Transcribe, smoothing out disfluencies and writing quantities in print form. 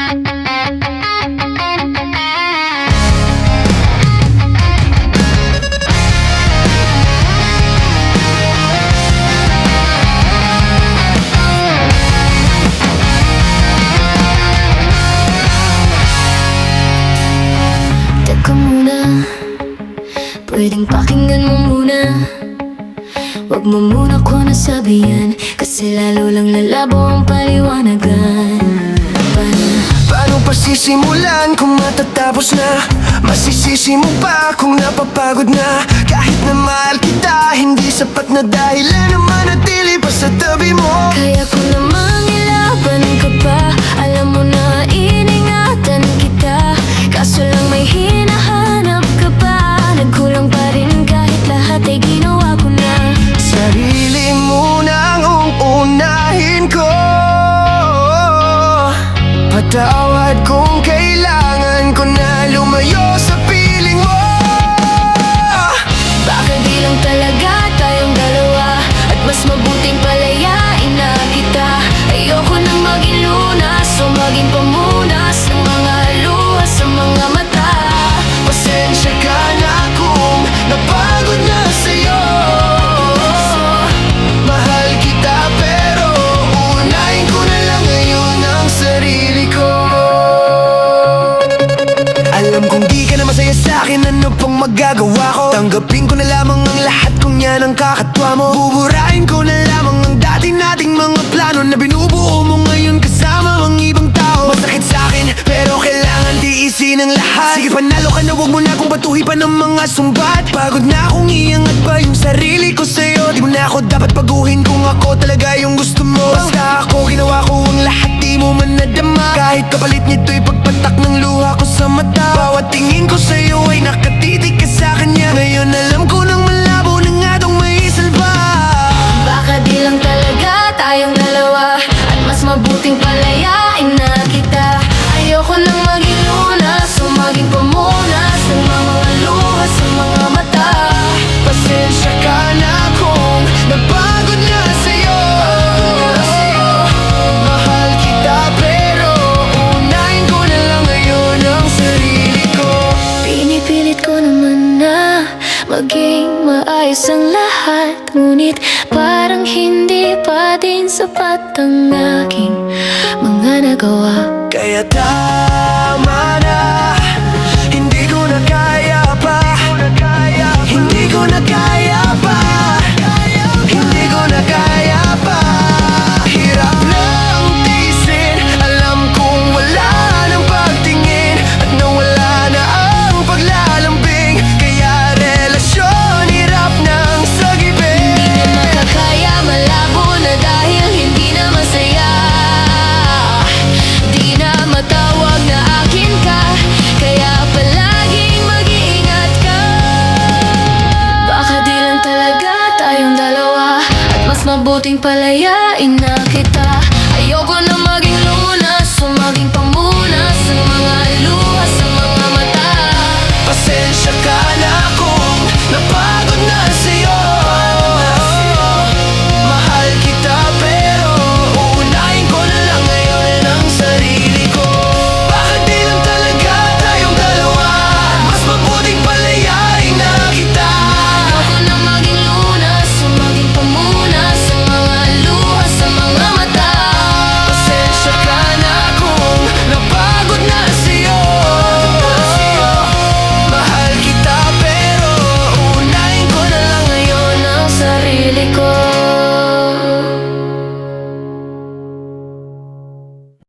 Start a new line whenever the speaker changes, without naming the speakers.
Teka muna, pwedeng pakinggan mo muna. Wag mo muna ko nasabihan, kasi lalo lang lalabo ang paliwanagan.
Paano pa sisimulan kung matatapos na? Masisisi mo pa kung napapagod na? Kahit na mahal kita, hindi sapat na dahilan na manatili pa sa tabi mo.
Kaya ko namang ilaban ka pa, alam mo na iningatan kita. Kaso lang may hinahanap ka pa, nagkulang pa rin kahit lahat ay ginawa ko na.
Sarili mo nang uunahin ko, patawad kung kailangan ko na lumayo sa piling mo.
Baka di lang talaga tayong dalawa, at mas mabuting palayain na kita. Ayoko nang maging lunas o maging pamunas ng mga luha sa mga mata.
Pasensya ka na kung napagod na sa'yo. Mahal kita pero uunahin ko na lang ngayon ang sarili ko. Alam kong di ka na masaya sa'kin, ano pang magagawa ko? Tanggapin ko na lamang ang lahat kung yan ang kakatwa mo. Buburahin ko na lamang ang dati nating mga plano na binubuo mo ngayon kasama ang ibang tao. Masakit sa'kin pero kailangan tiisin ang lahat. Sige panalo ka na, huwag mo na akong batuhi pa ng mga sumbat. Pagod na akong iangat pa yung sarili ko sa'yo. Di mo na ako dapat paguhin kung ako talaga yung gusto mo. Basta ako ginawa ko ang lahat, di mo man nadama. Kahit kapalit nito'y pagpatak ng luha ko sa mata. Bawat tingin ko sa'yo ay nakatitig ka sa kanya. Ngayon alam ko nang malabo na nga tong may salba.
Baka di lang talaga tayong dalawa, at mas mabuting palayain na kita. Ayoko nang maging lunas o maging pamunas ng mga luha sa mga mata.
Pasensya ka na kung napagod na sa'yo. Mahal kita pero unahin ko na lang ngayon ang sarili ko.
Pinipilit ko naman na maging maayos ang lahat, ngunit parang hindi pa din sapat ang aking mga nagawa.
Kaya tama na, hindi ko na kaya pa. Hindi ko na kaya pa. Hindi ko na kaya pa. Hirap lang tiisin, alam kong wala nang pagtingin, at nawala na ang paglalambing. Kaya relasyon hirap nang sagipin.
Hindi na makakaya, malabo na dahil hindi na masaya. Di na matawag na akin ka, kaya palaging mag-iingat ka. Baka di lang talaga tayong dalawa, at mas mabuting palaya